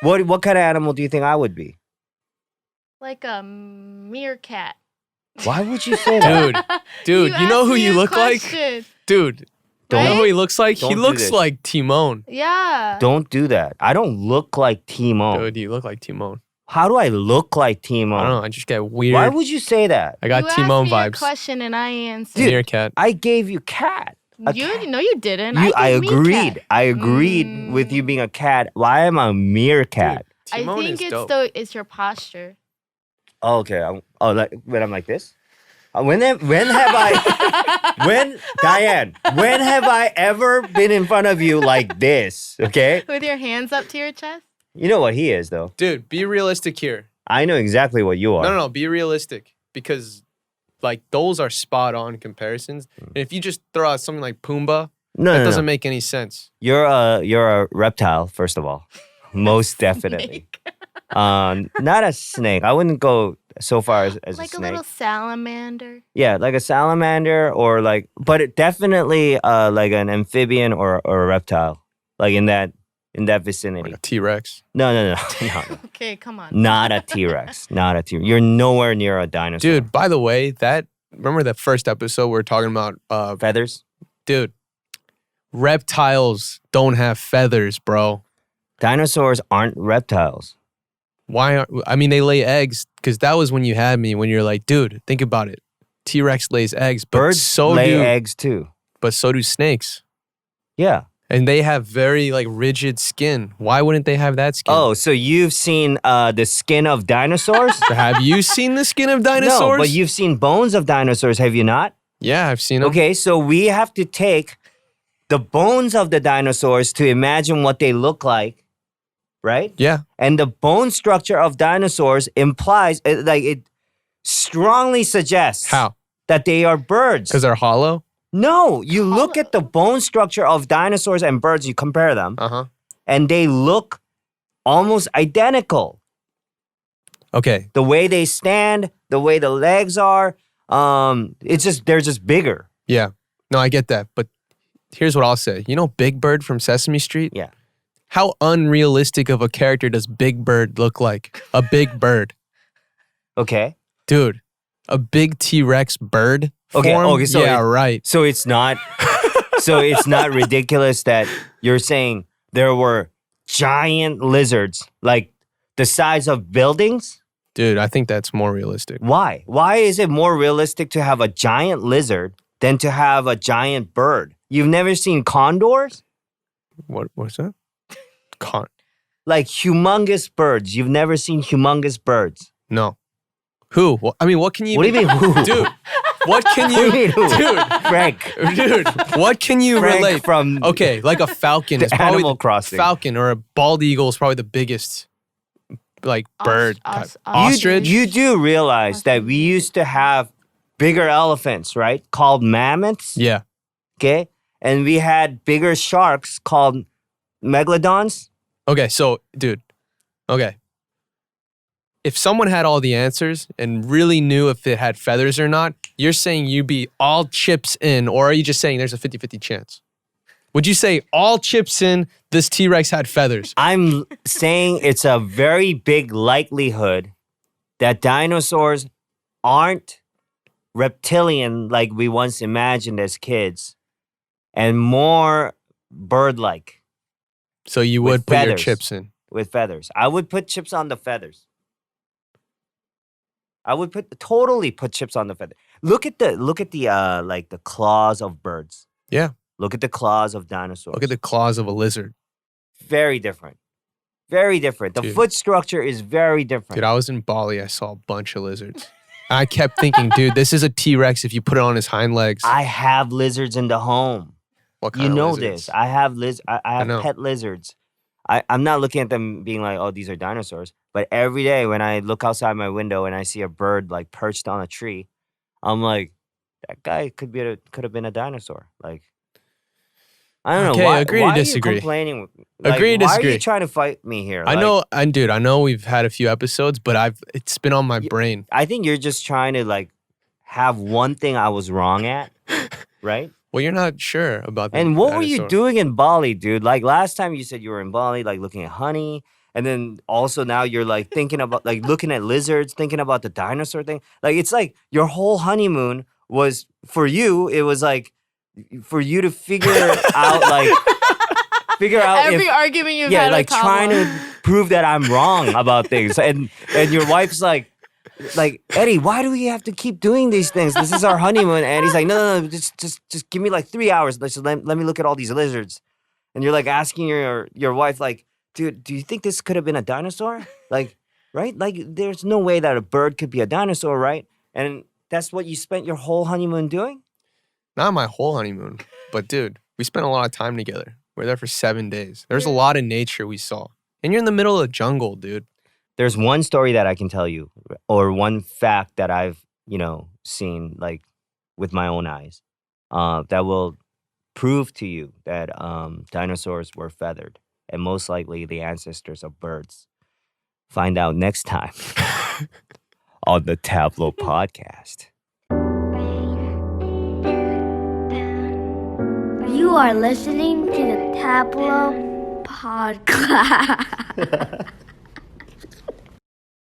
What kind of animal do you think I would be? Like a meerkat. Why would you say that? Dude, you know asked who me you a look question. like? Dude, Don't- you know who he looks like? Don't He do looks this. like Timon. Yeah. Don't do that. I don't look like Timon. Dude, you look like Timon. How do I look like Timon? I don't know. I just get weird. Why would you say that? I got you Timon asked me a vibes. question and I answered. Dude, Meerkat. I gave you cat. A You cat. no, you didn't. I gave agreed. meerkat. I agreed with you being a cat. Why am I a meerkat? Dude, Timon I think is dope. it's your posture. Oh, okay. Like when I'm like this. When have I? Diane? When have I ever been in front of you like this? Okay. With your hands up to your chest. You know what he is, though. Dude, be realistic here. I know exactly what you are. No, be realistic. Because, like, those are spot on comparisons. And if you just throw out something like Pumbaa, that doesn't make any sense. You're a reptile, first of all. Most definitely. Not a snake. I wouldn't go so far as Like a a snake. little salamander. Yeah, like a salamander or like, but it definitely like an amphibian or a reptile, like in that vicinity. Like a T-Rex. No. Okay, come on. Not a T-Rex. Not a T-Rex. You're nowhere near a dinosaur. Dude, by the way, remember that first episode we were talking about, Feathers? dude, reptiles don't have feathers, bro. Dinosaurs aren't reptiles. They lay eggs, because that was when you had me, when you're like, dude, think about it. T-Rex lays eggs, but Birds lay eggs too. But so do snakes. Yeah. And they have very like rigid skin. Why wouldn't they have that skin? Oh, so you've seen the skin of dinosaurs? Have you seen the skin of dinosaurs? No, but you've seen bones of dinosaurs, have you not? Yeah, I've seen them. Okay, so we have to take the bones of the dinosaurs to imagine what they look like, right? Yeah. And the bone structure of dinosaurs implies, it strongly suggests How? that they are birds. Because they're hollow? No, you look at the bone structure of dinosaurs and birds, you compare them, Uh-huh. and they look almost identical. Okay. The way they stand, the way the legs are, they're just bigger. Yeah. No, I get that. But here's what I'll say. You know Big Bird from Sesame Street? Yeah. How unrealistic of a character does Big Bird look like? A big bird. Okay. Dude, a big T-Rex bird Okay, form? okay, so yeah, right. So it's not ridiculous that you're saying there were giant lizards like the size of buildings? Dude, I think that's more realistic. Why? Why is it more realistic to have a giant lizard than to have a giant bird? You've never seen condors? What's that? Like humongous birds. You've never seen humongous birds. No. Who? What can you... What do you mean who? Dude, what can you... What do you mean who? Dude, Frank. dude, what can you Frank relate? from Okay, like a falcon the is probably Animal Crossing. falcon, or a bald eagle is probably the biggest like bird type. Ostrich. Ostrich. You do realize that we used to have bigger elephants, right? Called mammoths. Yeah. Okay. And we had bigger sharks called megalodons. Okay, so dude. Okay. If someone had all the answers and really knew if it had feathers or not, you're saying you'd be all chips in, or are you just saying there's a 50-50 chance? Would you say all chips in, this T-Rex had feathers? I'm saying it's a very big likelihood that dinosaurs aren't reptilian like we once imagined as kids and more bird-like So you With would put your feathers. chips in. with feathers. I would put chips on the feathers. I would totally put chips on the feather. Look at the like the claws of birds. Yeah. Look at the claws of dinosaurs. Look at the claws of a lizard. Very different. Very different. The Dude. foot structure is very different. Dude, I was in Bali. I saw a bunch of lizards. I kept thinking, dude, this is a T-Rex if you put it on his hind legs. I have lizards in the home. What kind You of know lizards? this. I have I have know. pet lizards. I'm not looking at them being like, oh, these are dinosaurs. But every day when I look outside my window and I see a bird like perched on a tree, I'm like, that guy could have been a dinosaur. Like, I don't know. Okay, Why, agree to why disagree. Are you complaining? Like, Agree to why are disagree. you trying to fight me here? I Like, know, I know we've had a few episodes, but it's been on my brain. I think you're just trying to like have one thing I was wrong at, right? Well, you're not sure about that. And what were you doing in Bali, dude? Like last time you said you were in Bali, like looking at honey, And then also now you're like thinking about like looking at lizards, thinking about the dinosaur thing. Like it's like your whole honeymoon was for you. It was like for you to figure out Every if, argument you've yeah, had like with trying Tablo. to prove that I'm wrong about things. And your wife's like Eddie, why do we have to keep doing these things? This is our honeymoon. And he's like, no, just give me like 3 hours. Let me look at all these lizards. And you're like asking your wife, like, dude, do you think this could have been a dinosaur? Like, right? Like, there's no way that a bird could be a dinosaur, right? And that's what you spent your whole honeymoon doing? Not my whole honeymoon, but dude, we spent a lot of time together. We were there for 7 days. There's a lot of nature we saw. And you're in the middle of the jungle, dude. There's one story that I can tell you, or one fact that I've, seen, like, with my own eyes, that will prove to you that dinosaurs were feathered, and most likely the ancestors of birds. Find out next time on the Tablo podcast. You are listening to the Tablo podcast.